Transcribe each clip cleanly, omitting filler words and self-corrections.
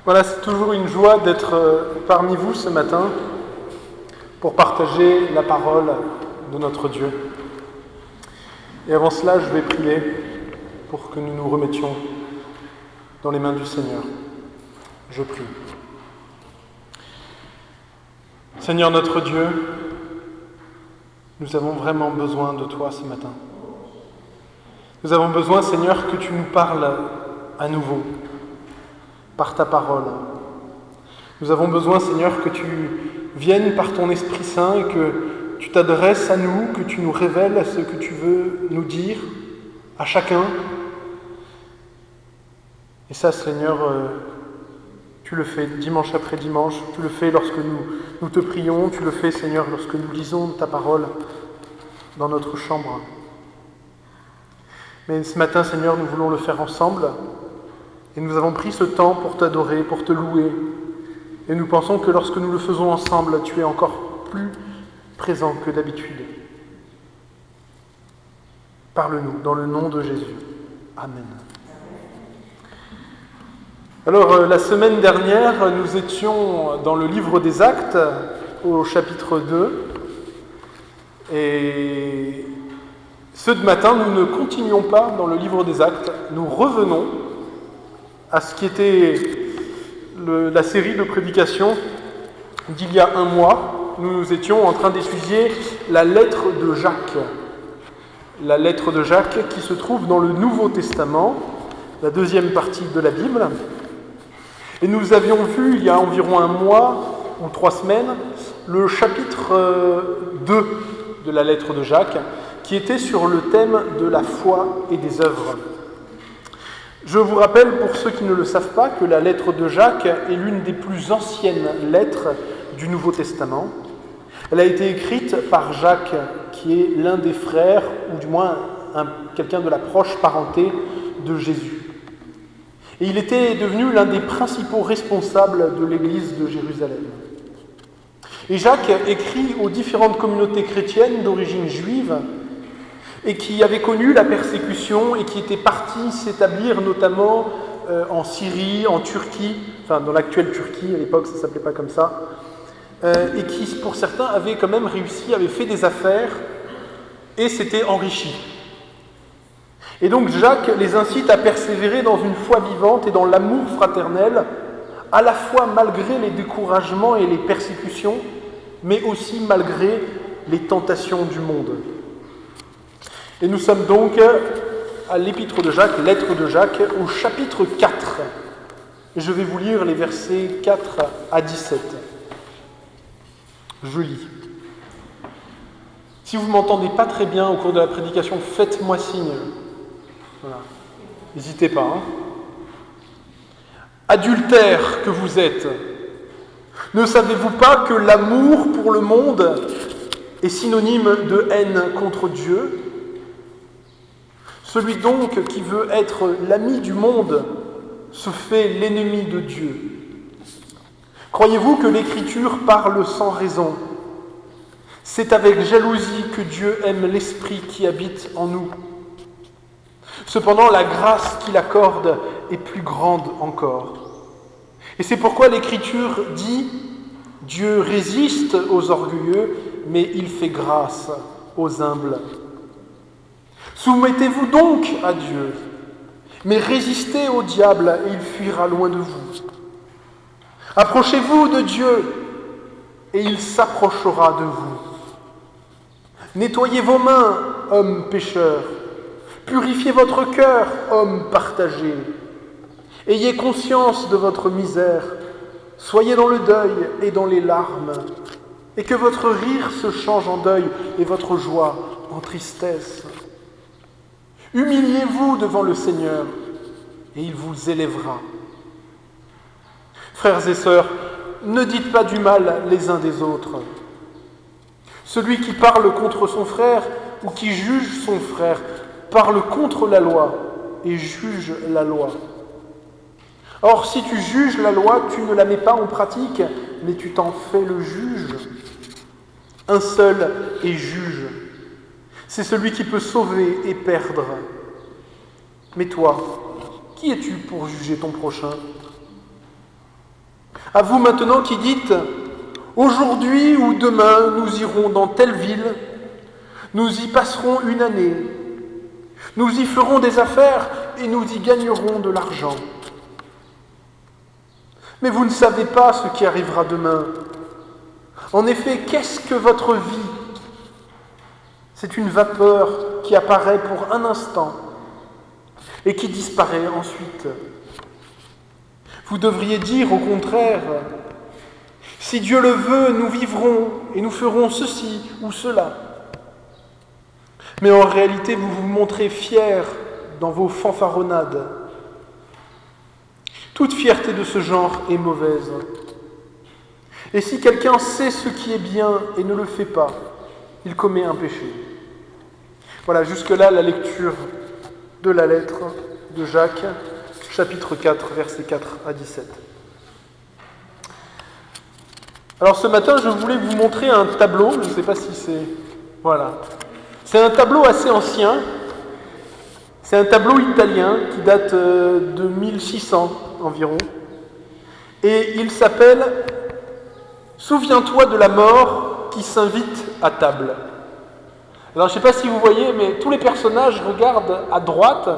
Voilà, c'est toujours une joie d'être parmi vous ce matin pour partager la parole de notre Dieu. Et avant cela, je vais prier pour que nous nous remettions dans les mains du Seigneur. Je prie. Seigneur notre Dieu, nous avons vraiment besoin de toi ce matin. Nous avons besoin, Seigneur, que tu nous parles à nouveau par ta parole. Nous avons besoin, Seigneur, que tu viennes par ton Esprit Saint et que tu t'adresses à nous, que tu nous révèles ce que tu veux nous dire à chacun. Et ça, Seigneur, tu le fais dimanche après dimanche, tu le fais lorsque nous te prions, tu le fais, Seigneur, lorsque nous lisons ta parole dans notre chambre. Mais ce matin, Seigneur, nous voulons le faire ensemble. Et nous avons pris ce temps pour t'adorer, pour te louer. Et nous pensons que lorsque nous le faisons ensemble, tu es encore plus présent que d'habitude. Parle-nous dans le nom de Jésus. Amen. Alors, la semaine dernière, nous étions dans le livre des Actes, au chapitre 2. Et ce matin, nous ne continuons pas dans le livre des Actes. Nous revenons à ce qui était la série de prédications d'il y a un mois. Nous étions en train d'étudier la lettre de Jacques. La lettre de Jacques qui se trouve dans le Nouveau Testament, la deuxième partie de la Bible. Et nous avions vu il y a environ un mois ou 3 semaines le chapitre 2 de la lettre de Jacques qui était sur le thème de la foi et des œuvres. Je vous rappelle, pour ceux qui ne le savent pas, que la lettre de Jacques est l'une des plus anciennes lettres du Nouveau Testament. Elle a été écrite par Jacques, qui est l'un des frères, ou du moins quelqu'un de la proche parenté de Jésus. Et il était devenu l'un des principaux responsables de l'Église de Jérusalem. Et Jacques écrit aux différentes communautés chrétiennes d'origine juive, et qui avait connu la persécution et qui était parti s'établir notamment en Syrie, en Turquie, enfin dans l'actuelle Turquie, à l'époque ça ne s'appelait pas comme ça, et qui pour certains avaient quand même réussi, avaient fait des affaires et s'étaient enrichis. Et donc Jacques les incite à persévérer dans une foi vivante et dans l'amour fraternel, à la fois malgré les découragements et les persécutions, mais aussi malgré les tentations du monde. Et nous sommes donc à l'épître de Jacques, lettre de Jacques, au chapitre 4. Et je vais vous lire les versets 4 à 17. Je lis. Si vous ne m'entendez pas très bien au cours de la prédication, faites-moi signe. Voilà. N'hésitez pas. Adultères que vous êtes, ne savez-vous pas que l'amour pour le monde est synonyme de haine contre Dieu ? Celui donc qui veut être l'ami du monde se fait l'ennemi de Dieu. Croyez-vous que l'Écriture parle sans raison ? C'est avec jalousie que Dieu aime l'Esprit qui habite en nous. Cependant, la grâce qu'il accorde est plus grande encore. Et c'est pourquoi l'Écriture dit « Dieu résiste aux orgueilleux, mais il fait grâce aux humbles. » Soumettez-vous donc à Dieu, mais résistez au diable et il fuira loin de vous. Approchez-vous de Dieu et il s'approchera de vous. Nettoyez vos mains, hommes pécheurs. Purifiez votre cœur, hommes partagés. Ayez conscience de votre misère. Soyez dans le deuil et dans les larmes. Et que votre rire se change en deuil et votre joie en tristesse. Humiliez-vous devant le Seigneur, et il vous élèvera. Frères et sœurs, ne dites pas du mal les uns des autres. Celui qui parle contre son frère ou qui juge son frère parle contre la loi et juge la loi. Or, si tu juges la loi, tu ne la mets pas en pratique, mais tu t'en fais le juge. Un seul est juge. C'est celui qui peut sauver et perdre. Mais toi, qui es-tu pour juger ton prochain ? À vous maintenant qui dites, aujourd'hui ou demain, nous irons dans telle ville, nous y passerons une année, nous y ferons des affaires et nous y gagnerons de l'argent. Mais vous ne savez pas ce qui arrivera demain. En effet, qu'est-ce que votre vie? C'est une vapeur qui apparaît pour un instant et qui disparaît ensuite. Vous devriez dire au contraire, si Dieu le veut, nous vivrons et nous ferons ceci ou cela. Mais en réalité, vous vous montrez fiers dans vos fanfaronnades. Toute fierté de ce genre est mauvaise. Et si quelqu'un sait ce qui est bien et ne le fait pas, il commet un péché. Voilà, jusque-là la lecture de la lettre de Jacques, chapitre 4, versets 4 à 17. Alors ce matin, je voulais vous montrer un tableau, je ne sais pas si c'est... Voilà. C'est un tableau assez ancien, c'est un tableau italien qui date de 1600 environ, et il s'appelle « Souviens-toi de la mort qui s'invite à table ». Alors je ne sais pas si vous voyez, mais tous les personnages regardent à droite.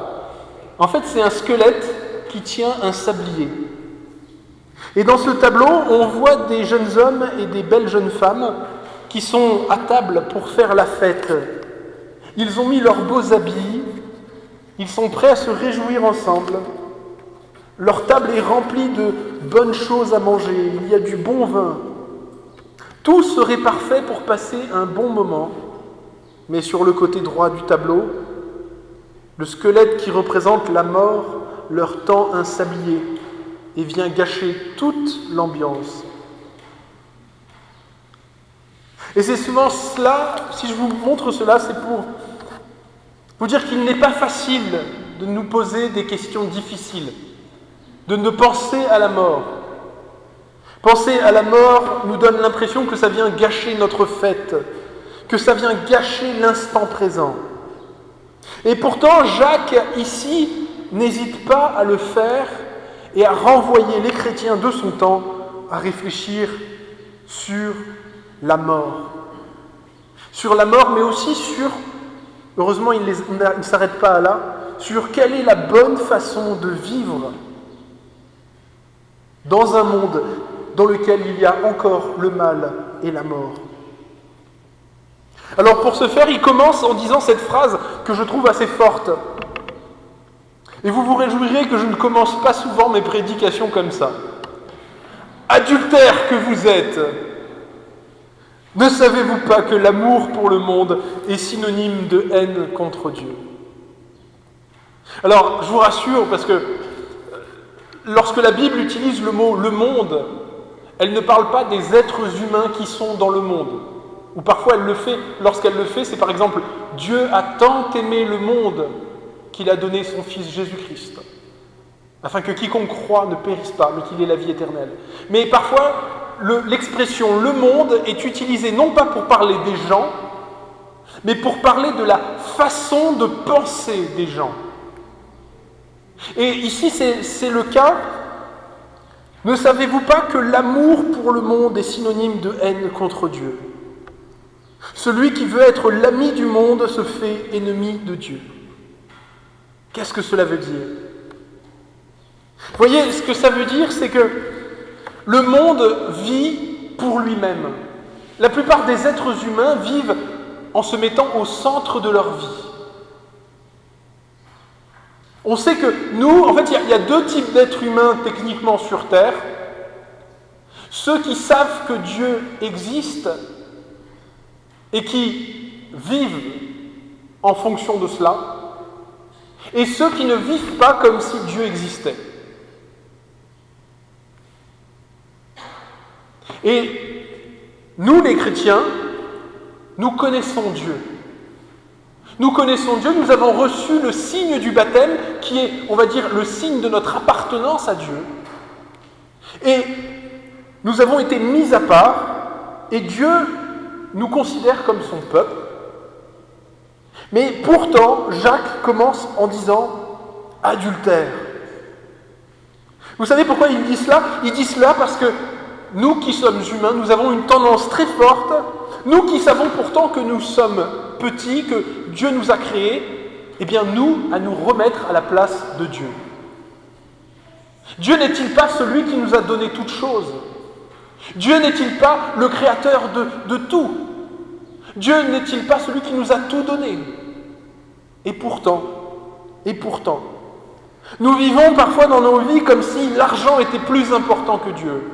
En fait, c'est un squelette qui tient un sablier. Et dans ce tableau, on voit des jeunes hommes et des belles jeunes femmes qui sont à table pour faire la fête. Ils ont mis leurs beaux habits, ils sont prêts à se réjouir ensemble. Leur table est remplie de bonnes choses à manger, il y a du bon vin. Tout serait parfait pour passer un bon moment. Mais sur le côté droit du tableau, le squelette qui représente la mort leur tend un sablier et vient gâcher toute l'ambiance. Et c'est souvent cela, si je vous montre cela, c'est pour vous dire qu'il n'est pas facile de nous poser des questions difficiles, de ne penser à la mort. Penser à la mort nous donne l'impression que ça vient gâcher notre fête, que ça vient gâcher l'instant présent. Et pourtant, Jacques, ici, n'hésite pas à le faire et à renvoyer les chrétiens de son temps à réfléchir sur la mort. Sur la mort, mais aussi sur, heureusement il ne s'arrête pas là, sur quelle est la bonne façon de vivre dans un monde dans lequel il y a encore le mal et la mort. Alors pour ce faire, il commence en disant cette phrase que je trouve assez forte. Et vous vous réjouirez que je ne commence pas souvent mes prédications comme ça. Adultères que vous êtes, ne savez-vous pas que l'amour pour le monde est synonyme de haine contre Dieu? Alors, je vous rassure, parce que lorsque la Bible utilise le mot « le monde », elle ne parle pas des êtres humains qui sont dans le monde. Ou parfois elle le fait, lorsqu'elle le fait, c'est par exemple « Dieu a tant aimé le monde qu'il a donné son Fils Jésus-Christ, afin que quiconque croit ne périsse pas, mais qu'il ait la vie éternelle. » Mais parfois, l'expression « le monde » est utilisée non pas pour parler des gens, mais pour parler de la façon de penser des gens. Et ici, c'est le cas. Ne savez-vous pas que l'amour pour le monde est synonyme de haine contre Dieu? Celui qui veut être l'ami du monde se fait ennemi de Dieu. Qu'est-ce que cela veut dire? Vous voyez, ce que ça veut dire, c'est que le monde vit pour lui-même. La plupart des êtres humains vivent en se mettant au centre de leur vie. On sait que nous, en fait, il y a deux types d'êtres humains techniquement sur Terre. Ceux qui savent que Dieu existe et qui vivent en fonction de cela, et ceux qui ne vivent pas comme si Dieu existait. Et nous, les chrétiens, nous connaissons Dieu. Nous connaissons Dieu, nous avons reçu le signe du baptême qui est, on va dire, le signe de notre appartenance à Dieu. Et nous avons été mis à part et Dieu nous considère comme son peuple. Mais pourtant, Jacques commence en disant « adultère ». Vous savez pourquoi il dit cela? Il dit cela parce que nous qui sommes humains, nous avons une tendance très forte, nous qui savons pourtant que nous sommes petits, que Dieu nous a créés, eh bien nous, à nous remettre à la place de Dieu. Dieu n'est-il pas celui qui nous a donné toutes choses? Dieu n'est-il pas le créateur de tout? Dieu n'est-il pas celui qui nous a tout donné? Et pourtant, nous vivons parfois dans nos vies comme si l'argent était plus important que Dieu.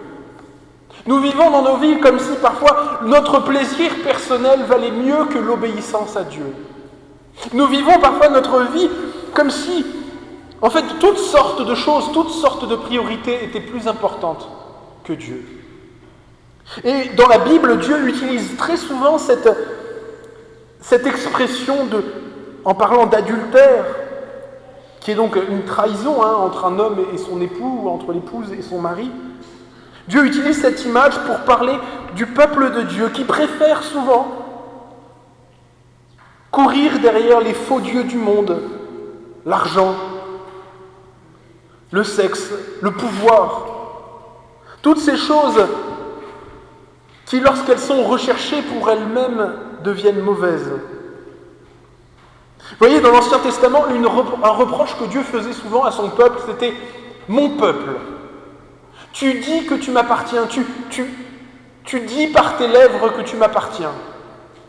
Nous vivons dans nos vies comme si parfois notre plaisir personnel valait mieux que l'obéissance à Dieu. Nous vivons parfois notre vie comme si, en fait, toutes sortes de choses, toutes sortes de priorités étaient plus importantes que Dieu. Et dans la Bible, Dieu utilise très souvent cette expression en parlant d'adultère, qui est donc une trahison entre un homme et son époux, ou entre l'épouse et son mari. Dieu utilise cette image pour parler du peuple de Dieu qui préfère souvent courir derrière les faux dieux du monde, l'argent, le sexe, le pouvoir, toutes ces choses qui, lorsqu'elles sont recherchées pour elles-mêmes, deviennent mauvaises. Vous voyez, dans l'Ancien Testament, un reproche que Dieu faisait souvent à son peuple, c'était « mon peuple ». Tu dis que tu m'appartiens, tu dis par tes lèvres que tu m'appartiens,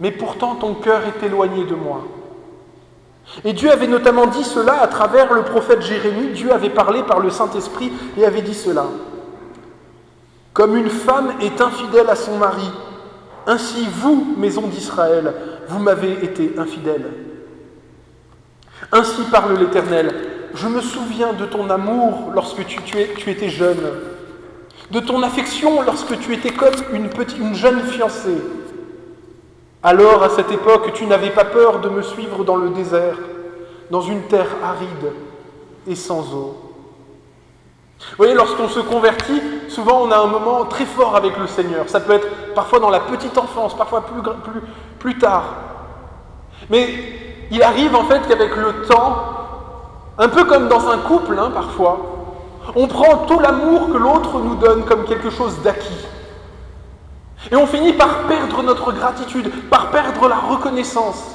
mais pourtant ton cœur est éloigné de moi. Et Dieu avait notamment dit cela à travers le prophète Jérémie. Dieu avait parlé par le Saint-Esprit et avait dit cela. Comme une femme est infidèle à son mari, ainsi vous, maison d'Israël, vous m'avez été infidèles. Ainsi parle l'Éternel, je me souviens de ton amour lorsque tu étais jeune, de ton affection lorsque tu étais comme une jeune fiancée. Alors, à cette époque, tu n'avais pas peur de me suivre dans le désert, dans une terre aride et sans eau. Vous voyez, lorsqu'on se convertit, souvent on a un moment très fort avec le Seigneur. Ça peut être parfois dans la petite enfance, parfois plus tard. Mais il arrive en fait qu'avec le temps, un peu comme dans un couple parfois, on prend tout l'amour que l'autre nous donne comme quelque chose d'acquis. Et on finit par perdre notre gratitude, par perdre la reconnaissance.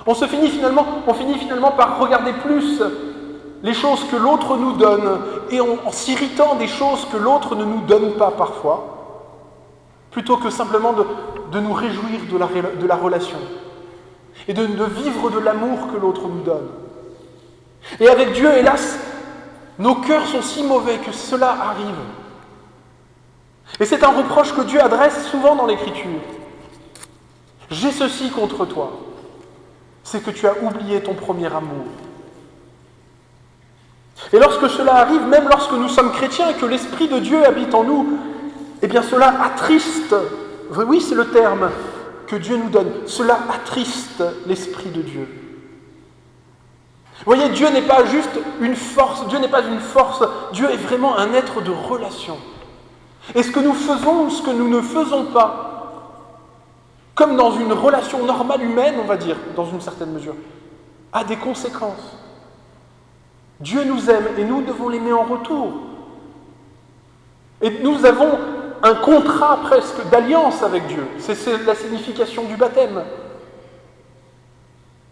On finit finalement par regarder plus les choses que l'autre nous donne, et en s'irritant des choses que l'autre ne nous donne pas parfois, plutôt que simplement de nous réjouir de la relation, et de vivre de l'amour que l'autre nous donne. Et avec Dieu, hélas, nos cœurs sont si mauvais que cela arrive. Et c'est un reproche que Dieu adresse souvent dans l'Écriture. J'ai ceci contre toi, c'est que tu as oublié ton premier amour. Et lorsque cela arrive, même lorsque nous sommes chrétiens et que l'Esprit de Dieu habite en nous, eh bien cela attriste, oui c'est le terme que Dieu nous donne, cela attriste l'Esprit de Dieu. Vous voyez, Dieu n'est pas juste une force, Dieu n'est pas une force, Dieu est vraiment un être de relation. Et ce que nous faisons ou ce que nous ne faisons pas, comme dans une relation normale humaine, on va dire, dans une certaine mesure, a des conséquences. Dieu nous aime et nous devons l'aimer en retour. Et nous avons un contrat presque d'alliance avec Dieu. C'est la signification du baptême.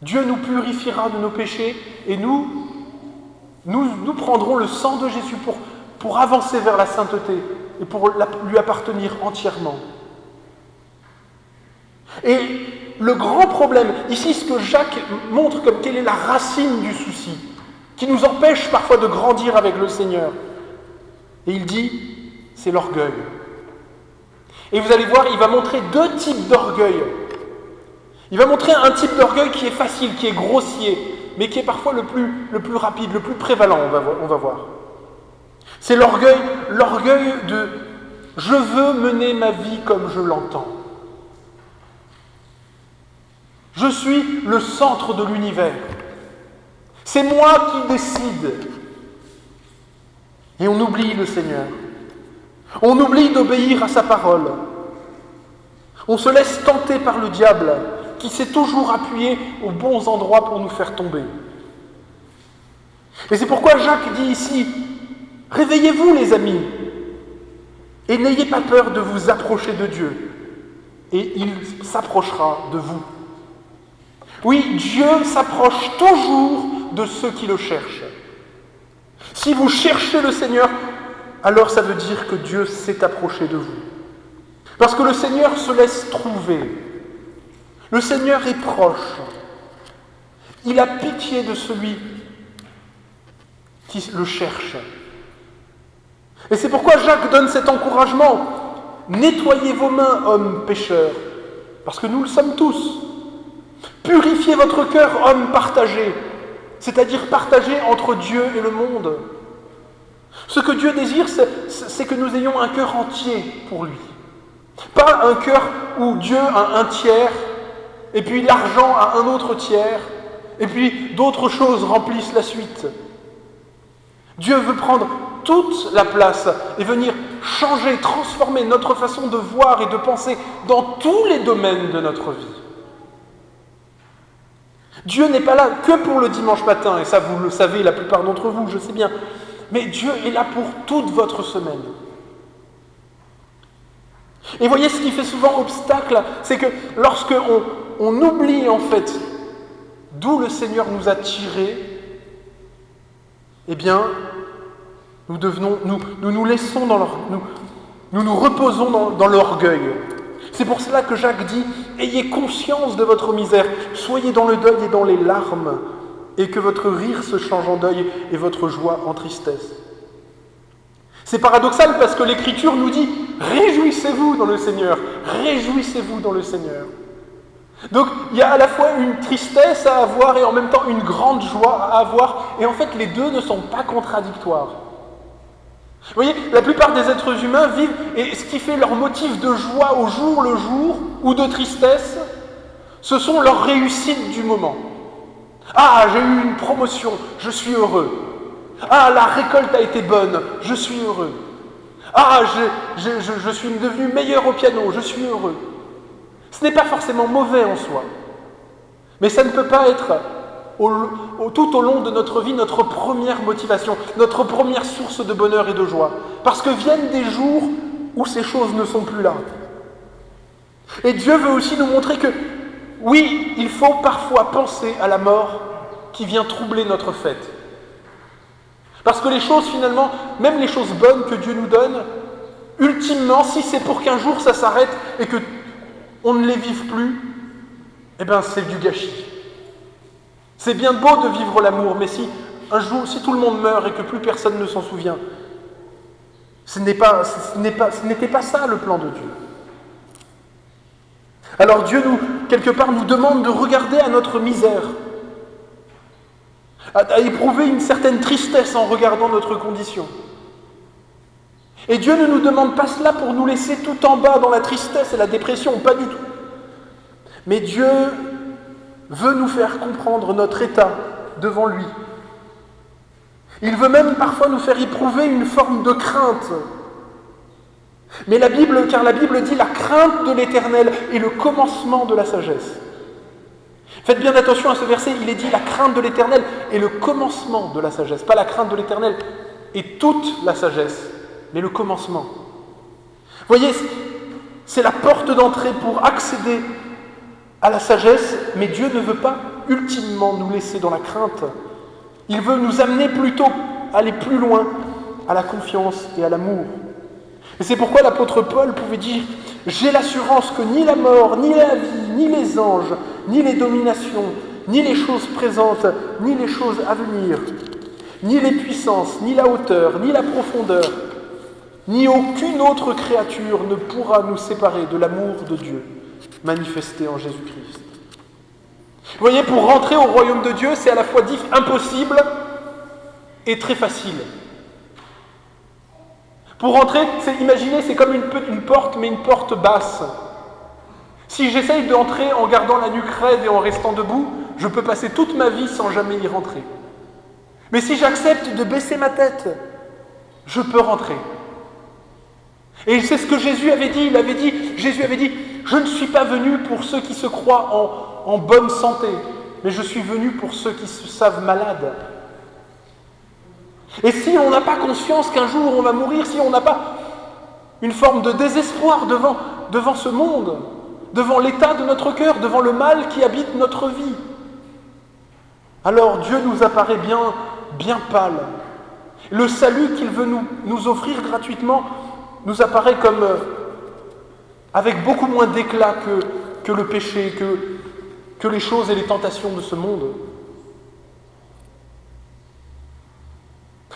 Dieu nous purifiera de nos péchés et nous prendrons le sang de Jésus pour avancer vers la sainteté et pour lui appartenir entièrement. Et le grand problème, ici ce que Jacques montre comme quelle est la racine du souci, qui nous empêche parfois de grandir avec le Seigneur. Et il dit, c'est l'orgueil. Et vous allez voir, il va montrer deux types d'orgueil. Il va montrer un type d'orgueil qui est facile, qui est grossier, mais qui est parfois le plus rapide, le plus prévalent, on va voir. C'est l'orgueil de « je veux mener ma vie comme je l'entends ». Je suis le centre de l'univers. C'est moi qui décide. Et on oublie le Seigneur. On oublie d'obéir à sa parole. On se laisse tenter par le diable, qui s'est toujours appuyé aux bons endroits pour nous faire tomber. Et c'est pourquoi Jacques dit ici, Réveillez-vous, les amis, et n'ayez pas peur de vous approcher de Dieu, et il s'approchera de vous. Oui, Dieu s'approche toujours de ceux qui le cherchent. Si vous cherchez le Seigneur, alors ça veut dire que Dieu s'est approché de vous. Parce que le Seigneur se laisse trouver. Le Seigneur est proche. Il a pitié de celui qui le cherche. Et c'est pourquoi Jacques donne cet encouragement. Nettoyez vos mains, hommes pécheurs, parce que nous le sommes tous. Purifiez votre cœur, hommes partagés, c'est-à-dire partagés entre Dieu et le monde. Ce que Dieu désire, c'est que nous ayons un cœur entier pour lui. Pas un cœur où Dieu a un tiers, et puis l'argent a un autre tiers, et puis d'autres choses remplissent la suite. Dieu veut prendre toute la place et venir changer, transformer notre façon de voir et de penser dans tous les domaines de notre vie. Dieu n'est pas là que pour le dimanche matin, et ça vous le savez, la plupart d'entre vous, je sais bien, mais Dieu est là pour toute votre semaine. Et voyez, ce qui fait souvent obstacle, c'est que lorsque on oublie en fait d'où le Seigneur nous a tirés, eh bien, nous nous laissons nous nous reposons dans l'orgueil. C'est pour cela que Jacques dit « Ayez conscience de votre misère, soyez dans le deuil et dans les larmes, et que votre rire se change en deuil et votre joie en tristesse. » C'est paradoxal parce que l'Écriture nous dit « Réjouissez-vous dans le Seigneur, réjouissez-vous dans le Seigneur. » Donc il y a à la fois une tristesse à avoir et en même temps une grande joie à avoir, et en fait les deux ne sont pas contradictoires. Vous voyez, la plupart des êtres humains vivent, et ce qui fait leur motif de joie au jour le jour, ou de tristesse, ce sont leurs réussites du moment. Ah, j'ai eu une promotion, je suis heureux. Ah, la récolte a été bonne, je suis heureux. Ah, je suis devenu meilleur au piano, je suis heureux. Ce n'est pas forcément mauvais en soi, mais ça ne peut pas être tout au long de notre vie notre première motivation, notre première source de bonheur et de joie. Parce que viennent des jours où ces choses ne sont plus là. Et Dieu veut aussi nous montrer que, oui, il faut parfois penser à la mort qui vient troubler notre fête. Parce que les choses, finalement, même les choses bonnes que Dieu nous donne, ultimement, si c'est pour qu'un jour ça s'arrête et que on ne les vive plus, eh bien c'est du gâchis. C'est bien beau de vivre l'amour, mais si un jour, si tout le monde meurt et que plus personne ne s'en souvient, ce n'était pas ça le plan de Dieu. Alors Dieu, quelque part, nous demande de regarder à notre misère, à éprouver une certaine tristesse en regardant notre condition. Et Dieu ne nous demande pas cela pour nous laisser tout en bas dans la tristesse et la dépression, pas du tout. Mais Dieu veut nous faire comprendre notre état devant lui. Il veut même parfois nous faire éprouver une forme de crainte. Mais car la Bible dit la crainte de l'Éternel est le commencement de la sagesse. Faites bien attention à ce verset, il est dit la crainte de l'Éternel est le commencement de la sagesse. Pas la crainte de l'Éternel est toute la sagesse, mais le commencement. Voyez, c'est la porte d'entrée pour accéder à la sagesse, mais Dieu ne veut pas ultimement nous laisser dans la crainte. Il veut nous amener plutôt à aller plus loin, à la confiance et à l'amour. Et c'est pourquoi l'apôtre Paul pouvait dire « J'ai l'assurance que ni la mort, ni la vie, ni les anges, ni les dominations, ni les choses présentes, ni les choses à venir, ni les puissances, ni la hauteur, ni la profondeur, ni aucune autre créature ne pourra nous séparer de l'amour de Dieu manifesté en Jésus-Christ. » Vous voyez, pour rentrer au royaume de Dieu, c'est à la fois impossible et très facile. Pour rentrer, imaginez, c'est comme une porte, mais une porte basse. Si j'essaye d'entrer en gardant la nuque raide et en restant debout, je peux passer toute ma vie sans jamais y rentrer. Mais si j'accepte de baisser ma tête, je peux rentrer. Et c'est ce que Jésus avait dit. Jésus avait dit, je ne suis pas venu pour ceux qui se croient en bonne santé, mais je suis venu pour ceux qui se savent malades. Et si on n'a pas conscience qu'un jour on va mourir, si on n'a pas une forme de désespoir devant ce monde, devant l'état de notre cœur, devant le mal qui habite notre vie, alors Dieu nous apparaît bien pâle. Le salut qu'il veut nous offrir gratuitement nous apparaît comme avec beaucoup moins d'éclat que le péché, que les choses et les tentations de ce monde.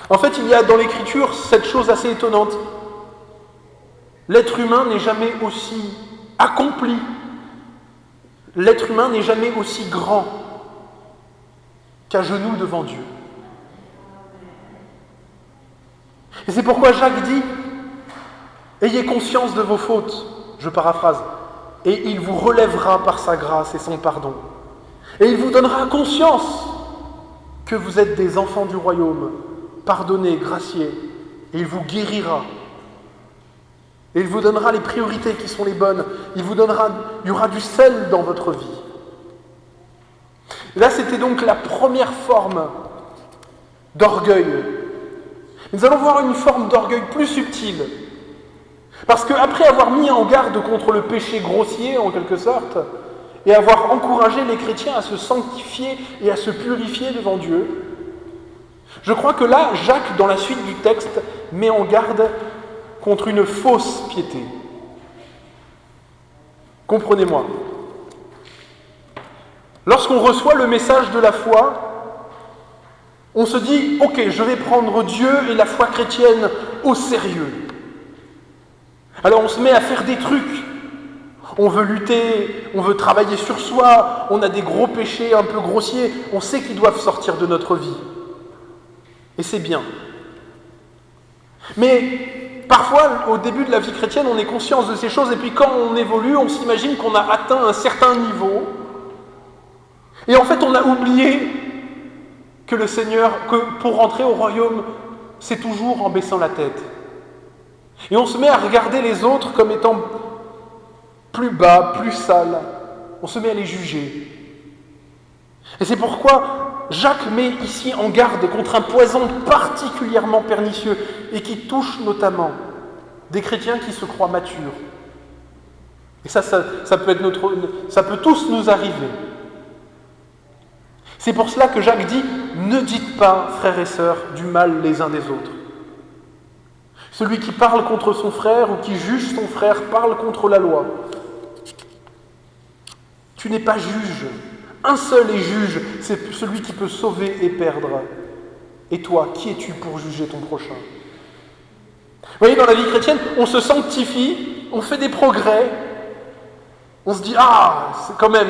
En fait, il y a dans l'Écriture cette chose assez étonnante. L'être humain n'est jamais aussi accompli. L'être humain n'est jamais aussi grand qu'à genoux devant Dieu. Et c'est pourquoi Jacques dit « Ayez conscience de vos fautes », je paraphrase, « et il vous relèvera par sa grâce et son pardon. Et il vous donnera conscience que vous êtes des enfants du royaume, pardonnés, graciés, et il vous guérira. Et il vous donnera les priorités qui sont les bonnes. Il y aura du sel dans votre vie. » Et là, c'était donc la première forme d'orgueil. Nous allons voir une forme d'orgueil plus subtile. Parce qu'après avoir mis en garde contre le péché grossier, en quelque sorte, et avoir encouragé les chrétiens à se sanctifier et à se purifier devant Dieu, je crois que là, Jacques, dans la suite du texte, met en garde contre une fausse piété. Comprenez-moi. Lorsqu'on reçoit le message de la foi, on se dit « Ok, je vais prendre Dieu et la foi chrétienne au sérieux. » Alors on se met à faire des trucs. On veut lutter, on veut travailler sur soi, on a des gros péchés un peu grossiers, on sait qu'ils doivent sortir de notre vie. Et c'est bien. Mais parfois, au début de la vie chrétienne, on est conscient de ces choses, et puis quand on évolue, on s'imagine qu'on a atteint un certain niveau. Et en fait, on a oublié que le Seigneur, que pour rentrer au royaume, c'est toujours en baissant la tête. Et on se met à regarder les autres comme étant plus bas, plus sales. On se met à les juger. Et c'est pourquoi Jacques met ici en garde contre un poison particulièrement pernicieux et qui touche notamment des chrétiens qui se croient matures. Et ça peut tous nous arriver. C'est pour cela que Jacques dit « Ne dites pas, frères et sœurs, du mal les uns des autres. » Celui qui parle contre son frère ou qui juge son frère parle contre la loi. Tu n'es pas juge. Un seul est juge, c'est celui qui peut sauver et perdre. Et toi, qui es-tu pour juger ton prochain ? Vous voyez, dans la vie chrétienne, on se sanctifie, on fait des progrès, on se dit « Ah, c'est quand même,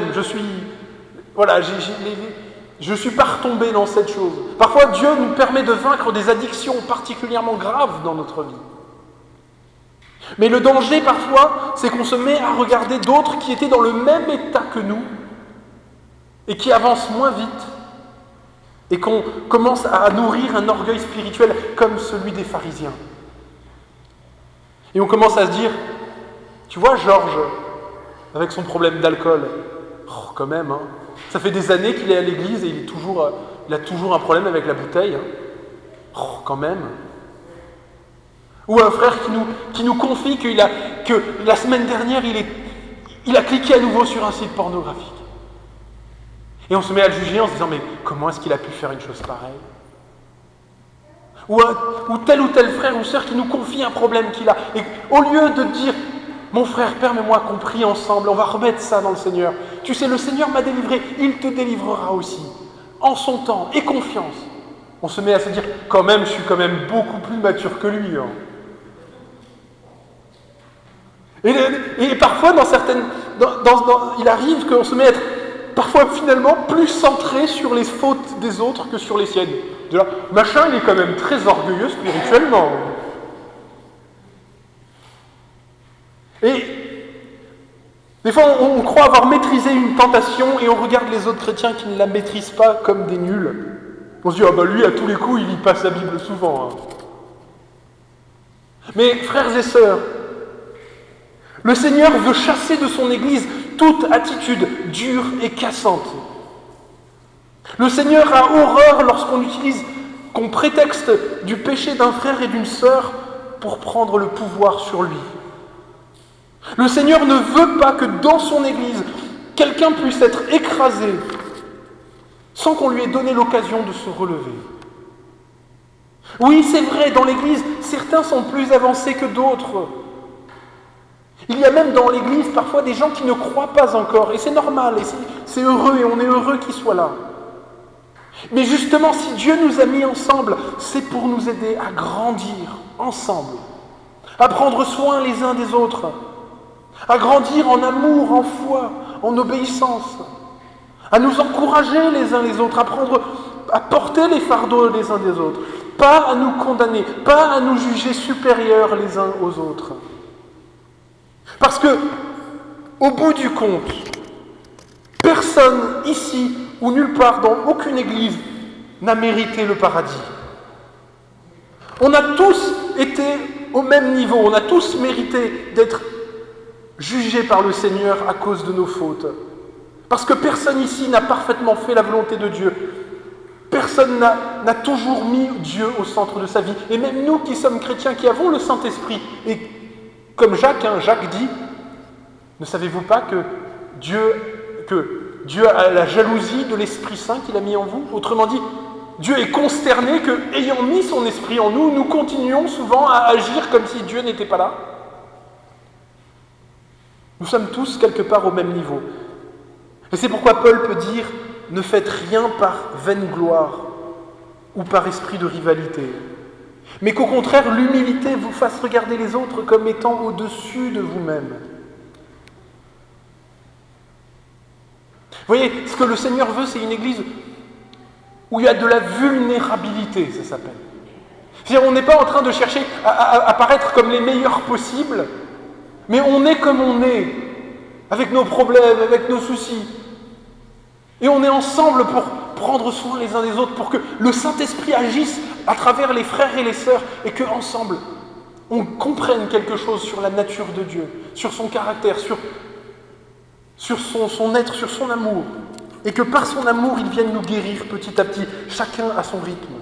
je suis pas retombé dans cette chose. » Parfois, Dieu nous permet de vaincre des addictions particulièrement graves dans notre vie. Mais le danger, parfois, c'est qu'on se met à regarder d'autres qui étaient dans le même état que nous et qui avancent moins vite et qu'on commence à nourrir un orgueil spirituel comme celui des pharisiens. Et on commence à se dire, tu vois Georges, avec son problème d'alcool, oh, quand même, hein, ça fait des années qu'il est à l'église et il a toujours un problème avec la bouteille. Hein. Oh, quand même. Ou un frère qui nous confie que la semaine dernière, il a cliqué à nouveau sur un site pornographique. Et on se met à le juger en se disant, mais comment est-ce qu'il a pu faire une chose pareille ? Ou tel frère ou sœur qui nous confie un problème qu'il a. Et au lieu de dire, mon frère, permets-moi qu'on prie ensemble, on va remettre ça dans le Seigneur. Tu sais, le Seigneur m'a délivré, il te délivrera aussi. En son temps, et confiance. On se met à se dire, quand même, je suis quand même beaucoup plus mature que lui. Hein. Et parfois, il arrive qu'on se met à être parfois finalement plus centré sur les fautes des autres que sur les siennes. De là, machin, il est quand même très orgueilleux spirituellement. Et des fois, on croit avoir maîtrisé une tentation et on regarde les autres chrétiens qui ne la maîtrisent pas comme des nuls. On se dit, ah bah lui, à tous les coups, il y passe la Bible souvent. Hein. Mais frères et sœurs, le Seigneur veut chasser de son Église toute attitude dure et cassante. Le Seigneur a horreur lorsqu'on utilise qu'on prétexte du péché d'un frère et d'une sœur pour prendre le pouvoir sur lui. Le Seigneur ne veut pas que dans son Église, quelqu'un puisse être écrasé sans qu'on lui ait donné l'occasion de se relever. Oui, c'est vrai, dans l'Église, certains sont plus avancés que d'autres. Il y a même dans l'Église parfois des gens qui ne croient pas encore, et c'est normal, et c'est heureux, et on est heureux qu'ils soient là. Mais justement, si Dieu nous a mis ensemble, c'est pour nous aider à grandir ensemble, à prendre soin les uns des autres, à grandir en amour, en foi, en obéissance, à nous encourager les uns les autres, à porter les fardeaux les uns des autres, pas à nous condamner, pas à nous juger supérieurs les uns aux autres. Parce que, au bout du compte, personne ici ou nulle part dans aucune église n'a mérité le paradis. On a tous été au même niveau, on a tous mérité d'être jugés par le Seigneur à cause de nos fautes. Parce que personne ici n'a parfaitement fait la volonté de Dieu. Personne n'a toujours mis Dieu au centre de sa vie. Et même nous qui sommes chrétiens, qui avons le Saint-Esprit, et comme Jacques dit, ne savez-vous pas que Dieu a la jalousie de l'Esprit Saint qu'il a mis en vous? Autrement dit, Dieu est consterné que, ayant mis son Esprit en nous, nous continuons souvent à agir comme si Dieu n'était pas là. Nous sommes tous quelque part au même niveau. Et c'est pourquoi Paul peut dire « Ne faites rien par vaine gloire ou par esprit de rivalité, mais qu'au contraire, l'humilité vous fasse regarder les autres comme étant au-dessus de vous-même. » Vous voyez, ce que le Seigneur veut, c'est une église où il y a de la vulnérabilité, ça s'appelle. C'est-à-dire, on n'est pas en train de chercher à paraître comme les meilleurs possibles, mais on est comme on est, avec nos problèmes, avec nos soucis. Et on est ensemble pour prendre soin les uns des autres, pour que le Saint-Esprit agisse à travers les frères et les sœurs, et qu'ensemble, on comprenne quelque chose sur la nature de Dieu, sur son caractère, sur son être, sur son amour. Et que par son amour, il vienne nous guérir petit à petit, chacun à son rythme.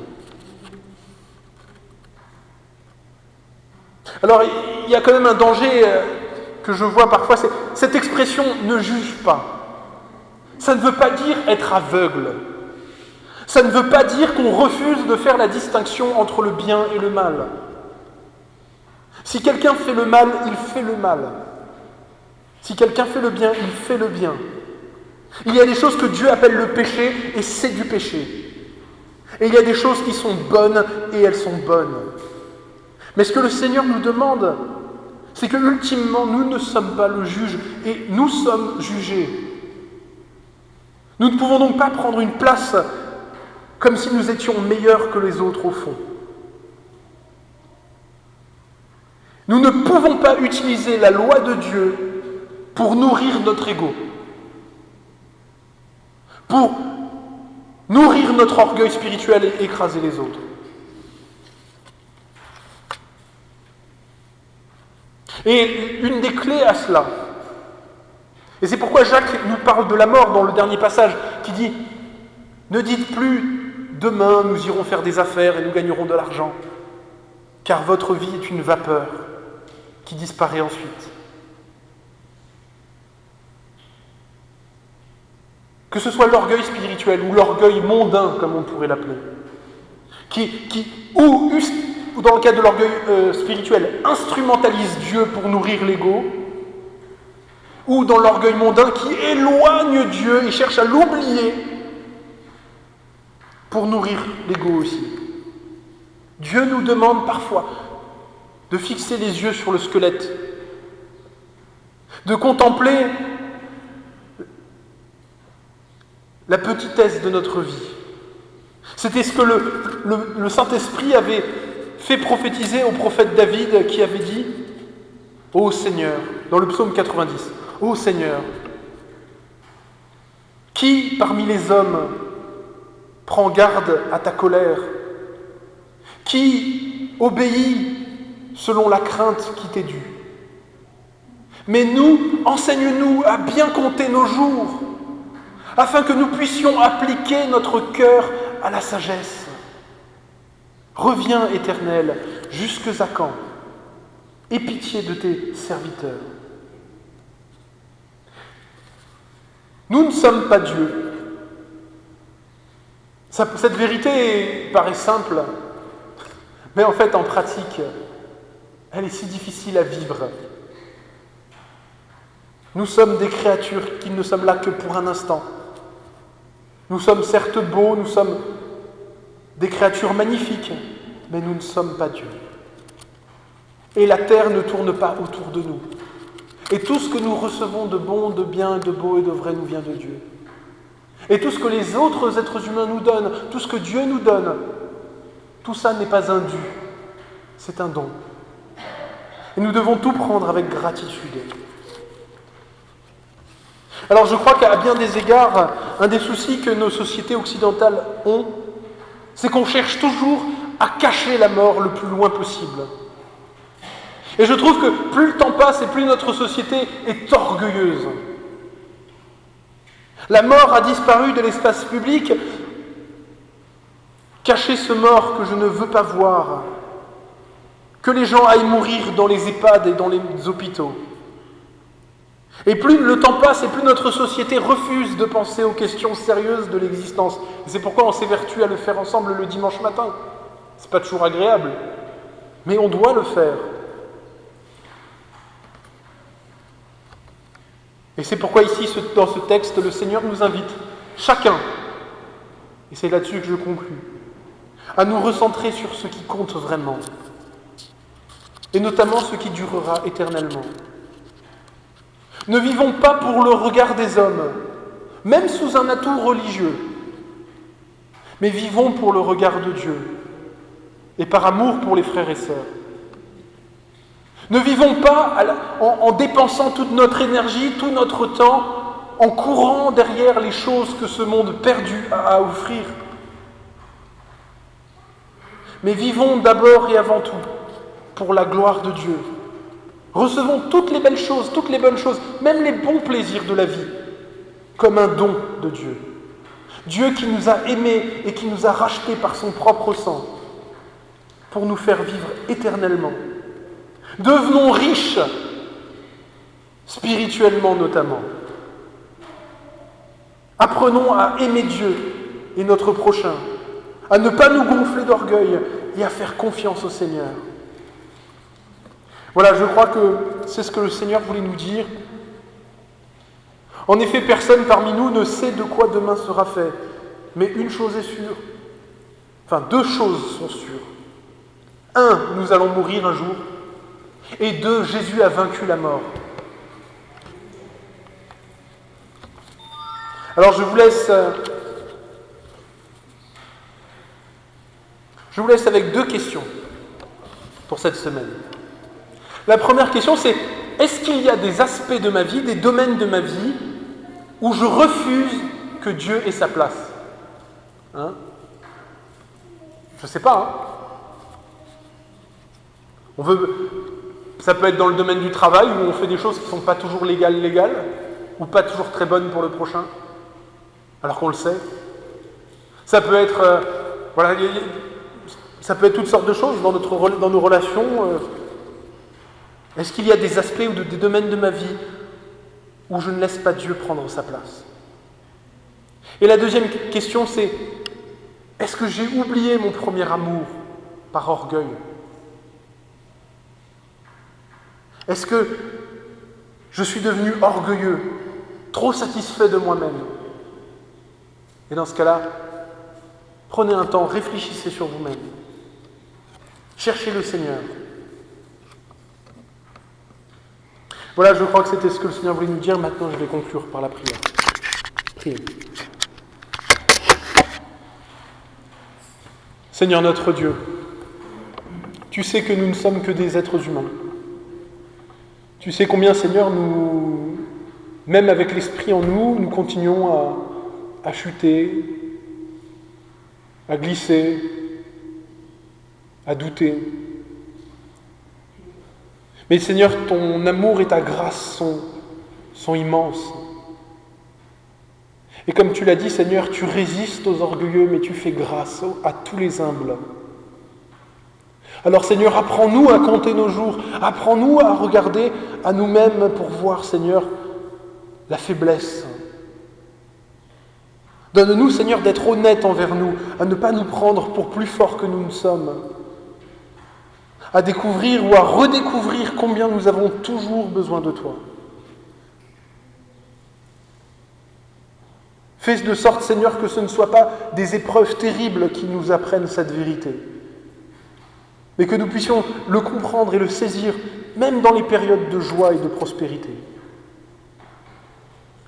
Alors, il y a quand même un danger que je vois parfois, c'est cette expression « ne juge pas ». Ça ne veut pas dire être aveugle. Ça ne veut pas dire qu'on refuse de faire la distinction entre le bien et le mal. Si quelqu'un fait le mal, il fait le mal. Si quelqu'un fait le bien, il fait le bien. Il y a des choses que Dieu appelle le péché, et c'est du péché. Et il y a des choses qui sont bonnes, et elles sont bonnes. Mais ce que le Seigneur nous demande, c'est que ultimement, nous ne sommes pas le juge, et nous sommes jugés. Nous ne pouvons donc pas prendre une place comme si nous étions meilleurs que les autres au fond. Nous ne pouvons pas utiliser la loi de Dieu pour nourrir notre ego, pour nourrir notre orgueil spirituel et écraser les autres. Et une des clés à cela, et c'est pourquoi Jacques nous parle de la mort dans le dernier passage, qui dit « Ne dites plus, demain nous irons faire des affaires et nous gagnerons de l'argent, car votre vie est une vapeur qui disparaît ensuite. » Que ce soit l'orgueil spirituel ou l'orgueil mondain, comme on pourrait l'appeler, ou dans le cas de l'orgueil spirituel, instrumentalise Dieu pour nourrir l'ego, ou dans l'orgueil mondain qui éloigne Dieu et cherche à l'oublier pour nourrir l'ego aussi. Dieu nous demande parfois de fixer les yeux sur le squelette, de contempler la petitesse de notre vie. C'était ce que le Saint-Esprit avait fait prophétiser au prophète David, qui avait dit « Ô Seigneur », dans le psaume 90, « Ô Seigneur, qui parmi les hommes prend garde à ta colère? Qui obéit selon la crainte qui t'est due? Mais nous, enseigne-nous à bien compter nos jours, afin que nous puissions appliquer notre cœur à la sagesse. » Reviens, Éternel, jusque à quand? Aie pitié de tes serviteurs. Nous ne sommes pas Dieu. Cette vérité paraît simple, mais en fait, en pratique, elle est si difficile à vivre. Nous sommes des créatures qui ne sommes là que pour un instant. Nous sommes certes beaux, nous sommes des créatures magnifiques, mais nous ne sommes pas Dieu. Et la terre ne tourne pas autour de nous. Et tout ce que nous recevons de bon, de bien, de beau et de vrai nous vient de Dieu. Et tout ce que les autres êtres humains nous donnent, tout ce que Dieu nous donne, tout ça n'est pas un dû, c'est un don. Et nous devons tout prendre avec gratitude. Alors je crois qu'à bien des égards, un des soucis que nos sociétés occidentales ont, c'est qu'on cherche toujours à cacher la mort le plus loin possible. Et je trouve que plus le temps passe et plus notre société est orgueilleuse. La mort a disparu de l'espace public. Cacher ce mort que je ne veux pas voir. Que les gens aillent mourir dans les EHPAD et dans les hôpitaux. Et plus le temps passe et plus notre société refuse de penser aux questions sérieuses de l'existence. Et c'est pourquoi on s'évertue à le faire ensemble le dimanche matin. C'est pas toujours agréable, mais on doit le faire. Et c'est pourquoi ici, dans ce texte, le Seigneur nous invite, chacun, et c'est là-dessus que je conclus, à nous recentrer sur ce qui compte vraiment, et notamment ce qui durera éternellement. Ne vivons pas pour le regard des hommes, même sous un atout religieux, mais vivons pour le regard de Dieu, et par amour pour les frères et sœurs. Ne vivons pas en dépensant toute notre énergie, tout notre temps, en courant derrière les choses que ce monde perdu a à offrir. Mais vivons d'abord et avant tout pour la gloire de Dieu. Recevons toutes les belles choses, toutes les bonnes choses, même les bons plaisirs de la vie, comme un don de Dieu. Dieu qui nous a aimés et qui nous a rachetés par son propre sang, pour nous faire vivre éternellement. Devenons riches, spirituellement notamment. Apprenons à aimer Dieu et notre prochain, à ne pas nous gonfler d'orgueil et à faire confiance au Seigneur. Voilà, je crois que c'est ce que le Seigneur voulait nous dire. En effet, personne parmi nous ne sait de quoi demain sera fait. Mais une chose est sûre, enfin 2 choses sont sûres. 1, nous allons mourir un jour. Et 2, Jésus a vaincu la mort. Alors je vous laisse avec 2 questions pour cette semaine. La première question c'est, est-ce qu'il y a des aspects de ma vie, des domaines de ma vie, où je refuse que Dieu ait sa place? Je ne sais pas. Ça peut être dans le domaine du travail, où on fait des choses qui ne sont pas toujours légales, ou pas toujours très bonnes pour le prochain, alors qu'on le sait. Ça peut être, ça peut être toutes sortes de choses dans nos relations. Est-ce qu'il y a des aspects ou des domaines de ma vie où je ne laisse pas Dieu prendre sa place? Et la deuxième question, c'est, est-ce que j'ai oublié mon premier amour par orgueil? Est-ce que je suis devenu orgueilleux, trop satisfait de moi-même? Et dans ce cas-là, prenez un temps, réfléchissez sur vous-même. Cherchez le Seigneur. Voilà, je crois que c'était ce que le Seigneur voulait nous dire. Maintenant, je vais conclure par la prière. Priez. Seigneur notre Dieu, tu sais que nous ne sommes que des êtres humains. Tu sais combien, Seigneur, même avec l'Esprit en nous, nous continuons à chuter, à glisser, à douter. Mais Seigneur, ton amour et ta grâce sont immenses. Et comme tu l'as dit, Seigneur, tu résistes aux orgueilleux, mais tu fais grâce à tous les humbles. Alors Seigneur, apprends-nous à compter nos jours, apprends-nous à regarder à nous-mêmes pour voir, Seigneur, la faiblesse. Donne-nous, Seigneur, d'être honnête envers nous, à ne pas nous prendre pour plus forts que nous ne sommes, à découvrir ou à redécouvrir combien nous avons toujours besoin de toi. Fais de sorte, Seigneur, que ce ne soient pas des épreuves terribles qui nous apprennent cette vérité, mais que nous puissions le comprendre et le saisir, même dans les périodes de joie et de prospérité.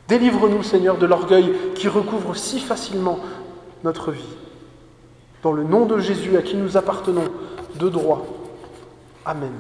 Délivre-nous, Seigneur, de l'orgueil qui recouvre si facilement notre vie. Dans le nom de Jésus, à qui nous appartenons de droit. Amen.